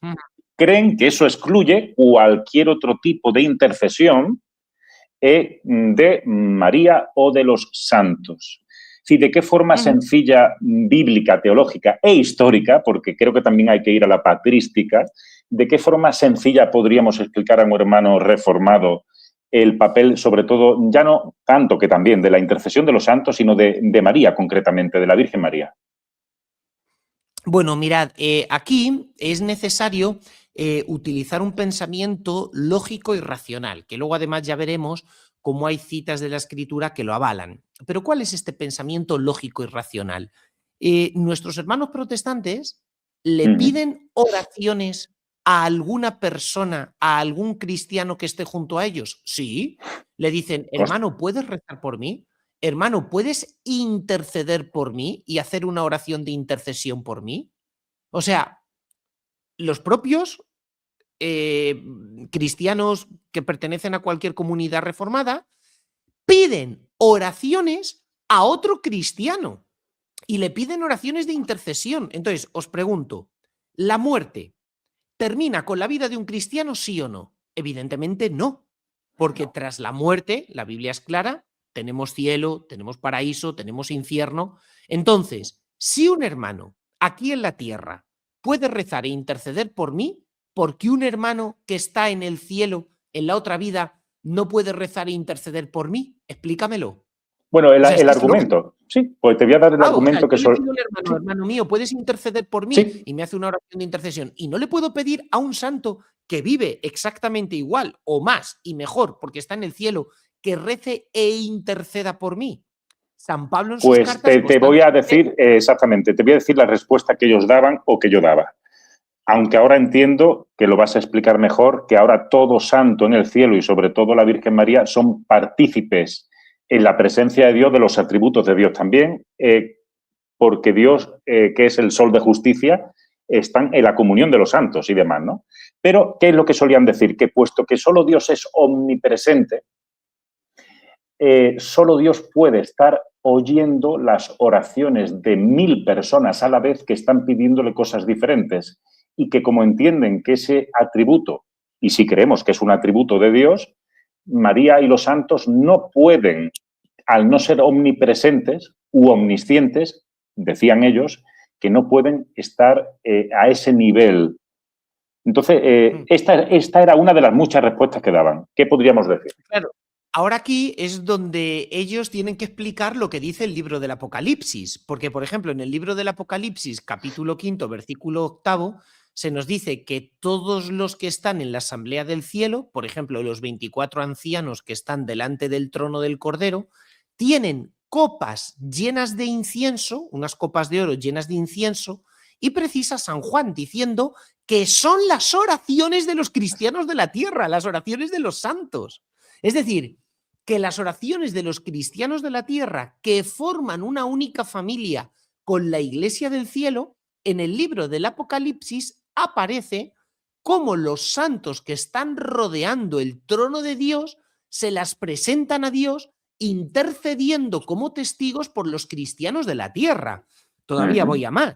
creen que eso excluye cualquier otro tipo de intercesión de María o de los santos. Sí, ¿de qué forma sencilla, bíblica, teológica e histórica, porque creo que también hay que ir a la patrística, de qué forma sencilla podríamos explicar a un hermano reformado el papel, sobre todo, ya no tanto que también de la intercesión de los santos, sino de María concretamente, de la Virgen María? Bueno, mirad, aquí es necesario utilizar un pensamiento lógico y racional, que luego además ya veremos cómo hay citas de la Escritura que lo avalan. Pero ¿cuál es este pensamiento lógico y racional? Nuestros hermanos protestantes le piden oraciones a alguna persona, a algún cristiano que esté junto a ellos. Sí, le dicen, hermano, ¿puedes rezar por mí? Hermano, ¿puedes interceder por mí y hacer una oración de intercesión por mí? O sea, los propios cristianos que pertenecen a cualquier comunidad reformada piden oraciones a otro cristiano y le piden oraciones de intercesión. Entonces, os pregunto, ¿la muerte termina con la vida de un cristiano, sí o no? Evidentemente no. porque tras la muerte, la Biblia es clara, tenemos cielo, tenemos paraíso, tenemos infierno. Entonces, si un hermano aquí en la tierra puede rezar e interceder por mí, ¿por qué un hermano que está en el cielo, en la otra vida, no puede rezar e interceder por mí? Explícamelo. Bueno, O sea, es el que es lógico. argumento, sí, pues te voy a dar el Claro, o sea, argumento que yo le sol... pido al hermano, Sí, hermano mío, ¿puedes interceder por mí? sí, Y me hace una oración de intercesión. Y no le puedo pedir a un santo que vive exactamente igual o más y mejor, porque está en el cielo, que rece e interceda por mí. San Pablo en sus pues cartas te voy a constantemente. decir exactamente, te voy a decir la respuesta que ellos daban o que yo daba. Aunque ahora entiendo que lo vas a explicar mejor, que ahora todo santo en el cielo y sobre todo la Virgen María son partícipes en la presencia de Dios, de los atributos de Dios también, porque Dios, que es el sol de justicia, están en la comunión de los santos y demás, ¿no? Pero, ¿qué es lo que solían decir? Que puesto que solo Dios es omnipresente, solo Dios puede estar oyendo las oraciones de 1000 personas a la vez que están pidiéndole cosas diferentes y que como entienden que ese atributo, y si creemos que es un atributo de Dios, María y los santos no pueden, al no ser omnipresentes u omniscientes, decían ellos, que no pueden estar a ese nivel. Entonces, esta era una de las muchas respuestas que daban. ¿Qué podríamos decir? Claro. Ahora aquí es donde ellos tienen que explicar lo que dice el libro del Apocalipsis, porque, por ejemplo, en el libro del Apocalipsis, capítulo 5, versículo 8, se nos dice que todos los que están en la asamblea del cielo, por ejemplo, los 24 ancianos que están delante del trono del Cordero, tienen copas llenas de incienso, unas copas de oro llenas de incienso, y precisa San Juan diciendo que son las oraciones de los cristianos de la tierra, las oraciones de los santos. Es decir, que las oraciones de los cristianos de la tierra que forman una única familia con la iglesia del cielo, en el libro del Apocalipsis aparece cómo los santos que están rodeando el trono de Dios se las presentan a Dios intercediendo como testigos por los cristianos de la tierra. Todavía voy a más.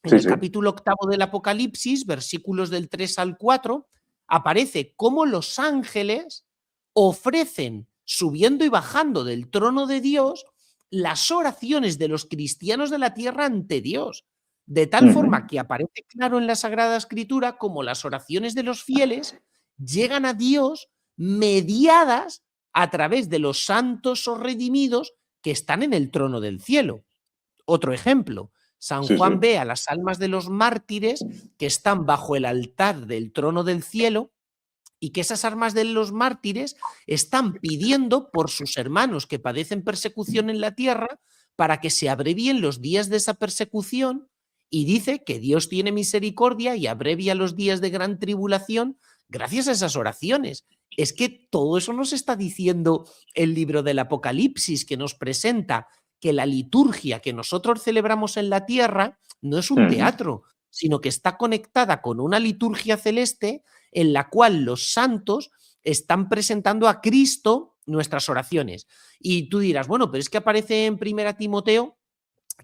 En Sí, el sí. capítulo 8 del Apocalipsis, versículos del 3 al 4, aparece cómo los ángeles ofrecen, subiendo y bajando del trono de Dios, las oraciones de los cristianos de la tierra ante Dios, de tal forma que aparece claro en la Sagrada Escritura como las oraciones de los fieles llegan a Dios mediadas a través de los santos o redimidos que están en el trono del cielo. Otro ejemplo, San Sí, sí. Juan ve a las almas de los mártires que están bajo el altar del trono del cielo y que esas almas de los mártires están pidiendo por sus hermanos que padecen persecución en la tierra para que se abrevien los días de esa persecución, y dice que Dios tiene misericordia y abrevia los días de gran tribulación gracias a esas oraciones. Es que todo eso nos está diciendo el libro del Apocalipsis, que nos presenta que la liturgia que nosotros celebramos en la tierra no es un teatro, sino que está conectada con una liturgia celeste en la cual los santos están presentando a Cristo nuestras oraciones. Y tú dirás, bueno, pero es que aparece en 1 Timoteo,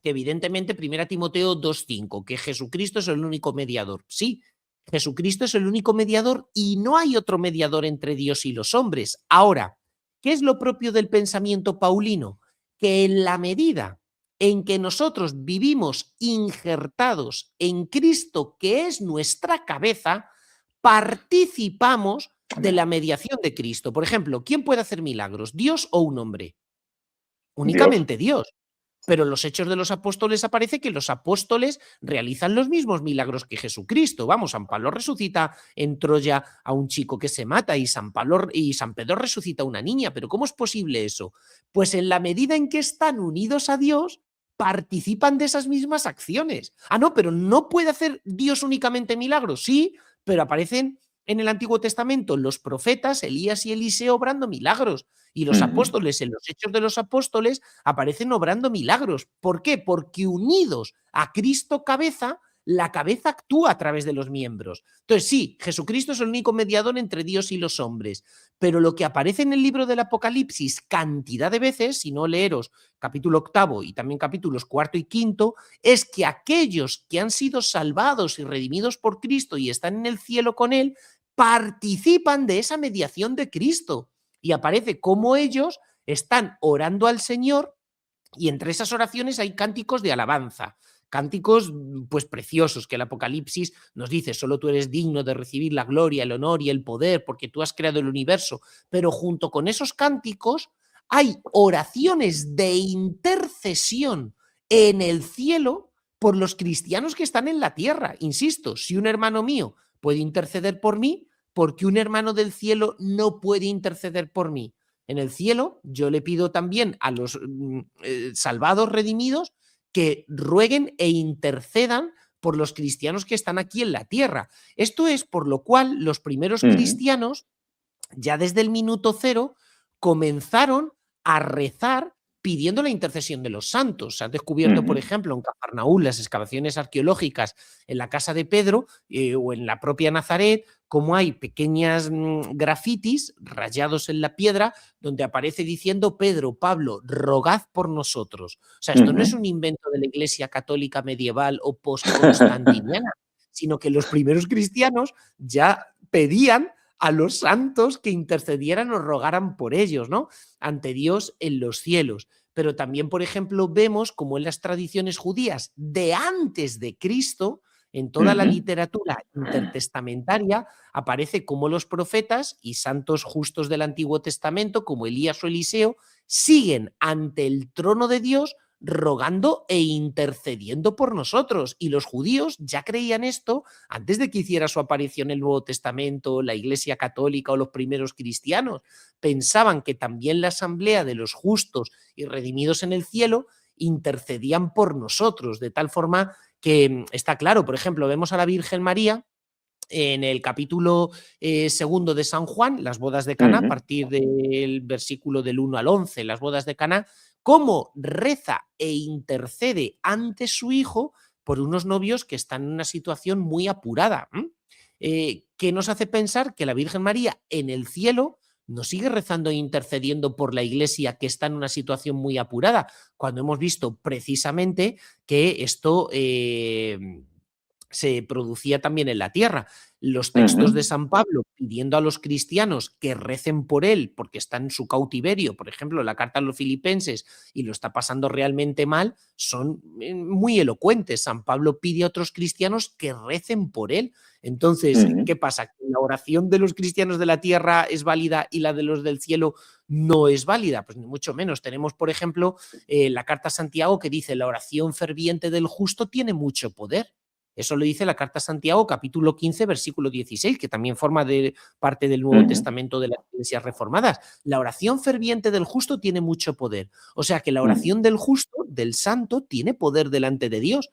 que evidentemente 1 Timoteo 2.5, que Jesucristo es el único mediador. Sí, Jesucristo es el único mediador y no hay otro mediador entre Dios y los hombres. Ahora, ¿qué es lo propio del pensamiento paulino? Que en la medida en que nosotros vivimos injertados en Cristo, que es nuestra cabeza, participamos de la mediación de Cristo. Por ejemplo, ¿quién puede hacer milagros? ¿Dios o un hombre? Dios. Únicamente Dios. Pero en los Hechos de los Apóstoles aparece que los apóstoles realizan los mismos milagros que Jesucristo. Vamos, San Pablo resucita en Troya a un chico que se mata y San Pedro resucita a una niña. ¿Pero cómo es posible eso? Pues en la medida en que están unidos a Dios, participan de esas mismas acciones. Ah, no, pero no puede hacer Dios únicamente milagros. Sí, pero aparecen en el Antiguo Testamento los profetas, Elías y Eliseo, obrando milagros. Y los apóstoles, en los Hechos de los Apóstoles, aparecen obrando milagros. ¿Por qué? Porque unidos a Cristo cabeza, la cabeza actúa a través de los miembros. Entonces, sí, Jesucristo es el único mediador entre Dios y los hombres, pero lo que aparece en el libro del Apocalipsis cantidad de veces, si no leeros capítulo 8 y también capítulos 4 y 5, es que aquellos que han sido salvados y redimidos por Cristo y están en el cielo con Él, participan de esa mediación de Cristo. Y aparece cómo ellos están orando al Señor y entre esas oraciones hay cánticos de alabanza. Cánticos pues preciosos que el Apocalipsis nos dice, solo tú eres digno de recibir la gloria, el honor y el poder porque tú has creado el universo. Pero junto con esos cánticos hay oraciones de intercesión en el cielo por los cristianos que están en la tierra. Insisto, si un hermano mío puede interceder por mí, ¿por qué un hermano del cielo no puede interceder por mí? En el cielo yo le pido también a los salvados, redimidos, que rueguen e intercedan por los cristianos que están aquí en la tierra. Esto es por lo cual los primeros cristianos, ya desde el minuto cero, comenzaron a rezar pidiendo la intercesión de los santos. Se han descubierto, por ejemplo, en Cafarnaúm, las excavaciones arqueológicas en la casa de Pedro o en la propia Nazaret, como hay pequeñas grafitis rayados en la piedra donde aparece diciendo Pedro, Pablo, rogad por nosotros. O sea, esto no es un invento de la Iglesia católica medieval o post-constantiniana, sino que los primeros cristianos ya pedían a los santos que intercedieran o rogaran por ellos, ¿no? Ante Dios en los cielos. Pero también, por ejemplo, vemos como en las tradiciones judías de antes de Cristo, en toda la literatura intertestamentaria, aparece como los profetas y santos justos del Antiguo Testamento, como Elías o Eliseo, siguen ante el trono de Dios rogando e intercediendo por nosotros. Y los judíos ya creían esto antes de que hiciera su aparición el Nuevo Testamento, la Iglesia Católica o los primeros cristianos. Pensaban que también la asamblea de los justos y redimidos en el cielo intercedían por nosotros, de tal forma que está claro, por ejemplo, vemos a la Virgen María en el capítulo segundo de San Juan, las bodas de Caná, a partir del versículo del 1 al 11, las bodas de Caná, cómo reza e intercede ante su hijo por unos novios que están en una situación muy apurada. Que nos hace pensar que la Virgen María en el cielo no sigue rezando e intercediendo por la Iglesia que está en una situación muy apurada, cuando hemos visto precisamente que esto se producía también en la tierra. Los textos de San Pablo pidiendo a los cristianos que recen por él porque está en su cautiverio, por ejemplo, la carta a los filipenses y lo está pasando realmente mal, son muy elocuentes. San Pablo pide a otros cristianos que recen por él. Entonces, ¿qué pasa? ¿Que la oración de los cristianos de la tierra es válida y la de los del cielo no es válida? Pues ni mucho menos. Tenemos, por ejemplo, la carta a Santiago que dice la oración ferviente del justo tiene mucho poder. Eso lo dice la carta a Santiago, capítulo 15, versículo 16, que también forma parte del Nuevo Testamento de las iglesias reformadas. La oración ferviente del justo tiene mucho poder. O sea que la oración del justo, del santo, tiene poder delante de Dios.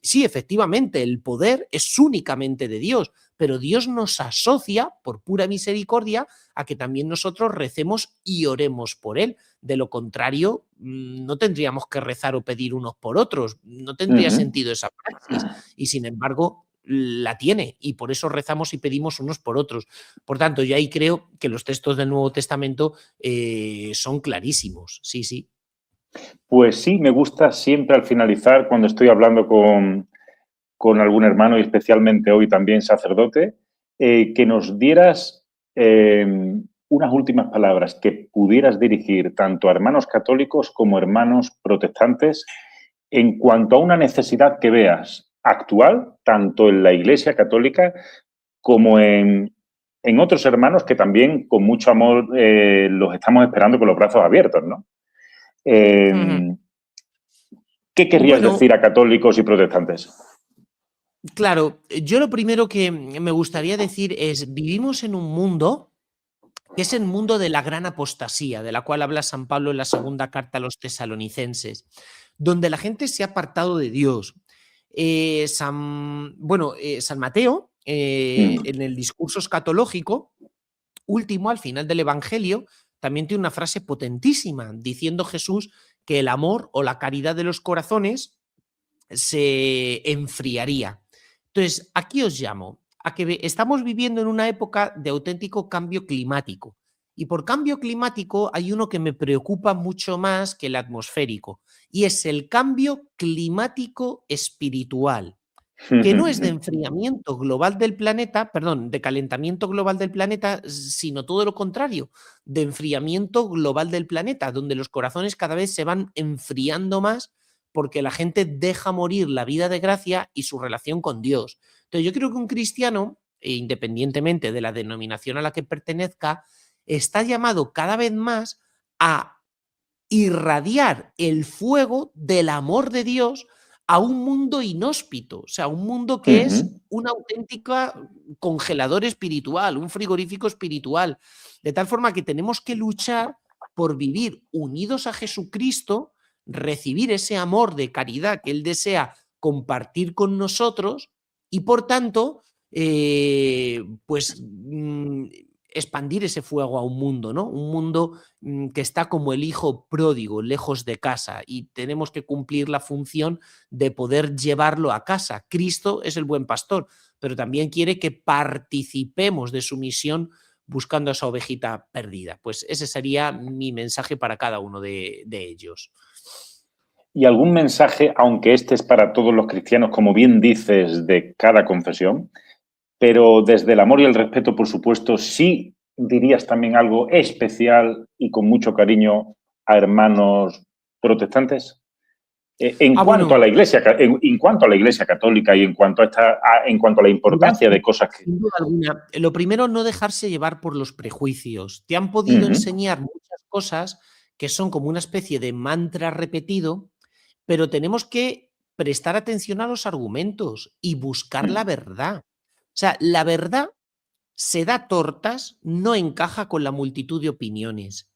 Sí, efectivamente, el poder es únicamente de Dios, pero Dios nos asocia, por pura misericordia, a que también nosotros recemos y oremos por Él. De lo contrario, no tendríamos que rezar o pedir unos por otros. No tendría sentido esa praxis. Y sin embargo, la tiene. Y por eso rezamos y pedimos unos por otros. Por tanto, yo ahí creo que los textos del Nuevo Testamento son clarísimos. Sí, sí. Pues sí, me gusta siempre al finalizar, cuando estoy hablando con algún hermano y especialmente hoy también sacerdote, que nos dieras unas últimas palabras que pudieras dirigir tanto a hermanos católicos como hermanos protestantes en cuanto a una necesidad que veas actual, tanto en la Iglesia Católica como en otros hermanos que también con mucho amor los estamos esperando con los brazos abiertos, ¿no? ¿Qué querrías decir a católicos y protestantes? Claro, yo lo primero que me gustaría decir es, vivimos en un mundo que es el mundo de la gran apostasía, de la cual habla San Pablo en la segunda carta a los tesalonicenses, donde la gente se ha apartado de Dios. San Mateo, en el discurso escatológico último, al final del Evangelio, también tiene una frase potentísima, diciendo Jesús que el amor o la caridad de los corazones se enfriaría. Entonces, aquí os llamo a que estamos viviendo en una época de auténtico cambio climático. Y por cambio climático hay uno que me preocupa mucho más que el atmosférico, y es el cambio climático espiritual. que no es de enfriamiento global del planeta, perdón, de calentamiento global del planeta, sino todo lo contrario, de enfriamiento global del planeta, donde los corazones cada vez se van enfriando más porque la gente deja morir la vida de gracia y su relación con Dios. Entonces yo creo que un cristiano, independientemente de la denominación a la que pertenezca, está llamado cada vez más a irradiar el fuego del amor de Dios a un mundo inhóspito, o sea, un mundo que es una auténtica congelador espiritual, un frigorífico espiritual, de tal forma que tenemos que luchar por vivir unidos a Jesucristo, recibir ese amor de caridad que Él desea compartir con nosotros y, por tanto, pues expandir ese fuego a un mundo, ¿no? Un mundo que está como el hijo pródigo, lejos de casa, y tenemos que cumplir la función de poder llevarlo a casa. Cristo es el buen pastor, pero también quiere que participemos de su misión buscando a esa ovejita perdida. Pues ese sería mi mensaje para cada uno de ellos. ¿Y algún mensaje, aunque este es para todos los cristianos, como bien dices, de cada confesión, pero desde el amor y el respeto, por supuesto, sí dirías también algo especial y con mucho cariño a hermanos protestantes? En cuanto a la Iglesia, en cuanto a la Iglesia católica y en cuanto a la importancia de cosas que... Sin duda alguna. Lo primero, no dejarse llevar por los prejuicios. Te han podido enseñar muchas cosas que son como una especie de mantra repetido, pero tenemos que prestar atención a los argumentos y buscar la verdad. O sea, la verdad se da tortas, no encaja con la multitud de opiniones.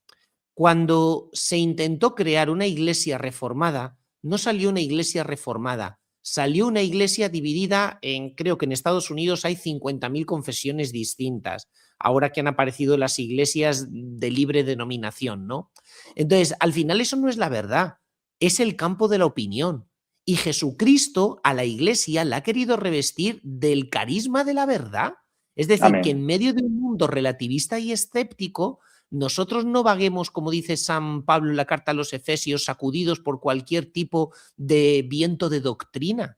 Cuando se intentó crear una iglesia reformada, no salió una iglesia reformada, salió una iglesia dividida en, creo que en Estados Unidos hay 50.000 confesiones distintas, ahora que han aparecido las iglesias de libre denominación, ¿no? Entonces, al final eso no es la verdad, es el campo de la opinión. Y Jesucristo a la iglesia la ha querido revestir del carisma de la verdad. Es decir, Amén. que en medio de un mundo relativista y escéptico, nosotros no vaguemos, como dice San Pablo en la carta a los Efesios, sacudidos por cualquier tipo de viento de doctrina.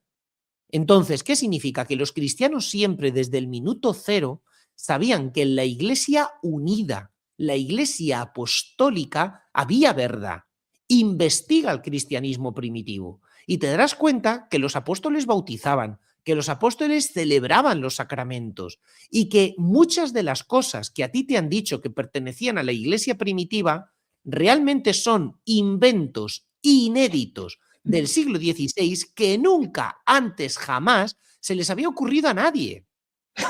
Entonces, ¿qué significa? Que los cristianos siempre, desde el minuto cero, sabían que en la iglesia unida, la iglesia apostólica, había verdad. Investiga el cristianismo primitivo y te darás cuenta que los apóstoles bautizaban, que los apóstoles celebraban los sacramentos y que muchas de las cosas que a ti te han dicho que pertenecían a la iglesia primitiva realmente son inventos inéditos del siglo XVI que nunca antes jamás se les había ocurrido a nadie.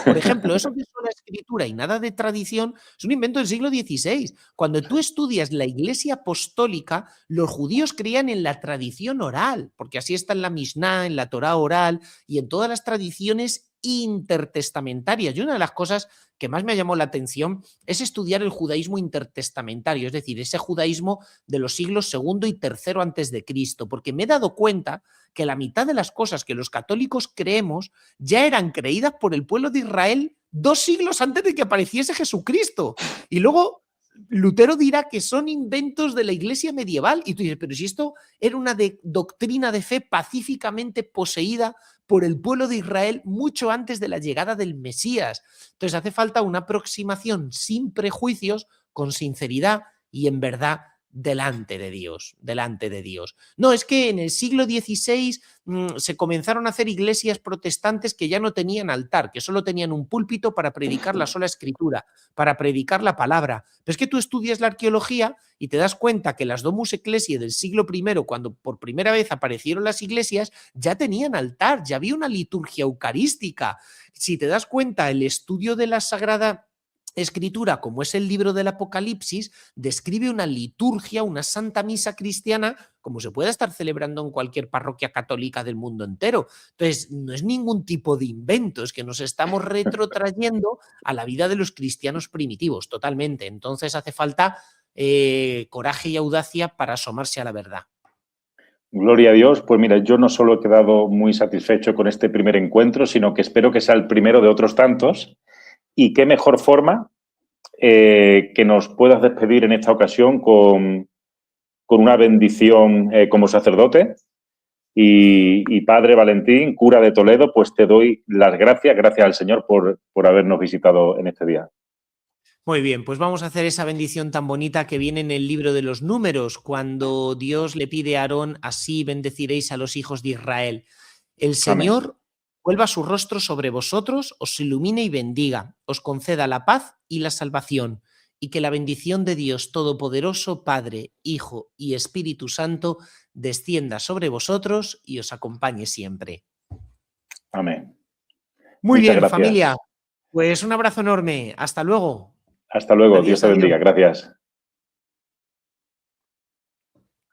Por ejemplo, eso de sola escritura y nada de tradición es un invento del siglo XVI. Cuando tú estudias la Iglesia apostólica, los judíos creían en la tradición oral, porque así está en la Misná, en la Torá oral y en todas las tradiciones intertestamentarias. Y una de las cosas que más me llamó la atención es estudiar el judaísmo intertestamentario, es decir, ese judaísmo de los siglos segundo y tercero antes de Cristo, porque me he dado cuenta que la mitad de las cosas que los católicos creemos ya eran creídas por el pueblo de Israel 2 siglos antes de que apareciese Jesucristo. Y luego Lutero dirá que son inventos de la iglesia medieval. Y tú dices, pero si esto era una doctrina de fe pacíficamente poseída por el pueblo de Israel mucho antes de la llegada del Mesías. Entonces hace falta una aproximación sin prejuicios, con sinceridad y en verdad delante de Dios, delante de Dios. No, es que en el siglo XVI se comenzaron a hacer iglesias protestantes que ya no tenían altar, que solo tenían un púlpito para predicar la sola escritura, para predicar la palabra. Pero es que tú estudias la arqueología y te das cuenta que las Domus Ecclesiae del siglo I, cuando por primera vez aparecieron las iglesias, ya tenían altar, ya había una liturgia eucarística. Si te das cuenta, el estudio de la Sagrada Escritura, como es el libro del Apocalipsis, describe una liturgia, una santa misa cristiana, como se puede estar celebrando en cualquier parroquia católica del mundo entero. Entonces, no es ningún tipo de invento, es que nos estamos retrotrayendo a la vida de los cristianos primitivos, totalmente. Entonces, hace falta coraje y audacia para asomarse a la verdad. Gloria a Dios. Pues mira, yo no solo he quedado muy satisfecho con este primer encuentro, sino que espero que sea el primero de otros tantos. Y qué mejor forma que nos puedas despedir en esta ocasión con una bendición como sacerdote Y Padre Valentín, cura de Toledo, pues te doy las gracias al Señor por habernos visitado en este día. Muy bien, pues vamos a hacer esa bendición tan bonita que viene en el libro de los Números, cuando Dios le pide a Aarón: así bendeciréis a los hijos de Israel. El Amén. Señor vuelva su rostro sobre vosotros, os ilumine y bendiga, os conceda la paz y la salvación, y que la bendición de Dios Todopoderoso, Padre, Hijo y Espíritu Santo, descienda sobre vosotros y os acompañe siempre. Amén. Muy Muchas bien, gracias. familia. Pues un abrazo enorme. Hasta luego. Hasta luego. Adiós, Dios te adiós. bendiga. Gracias.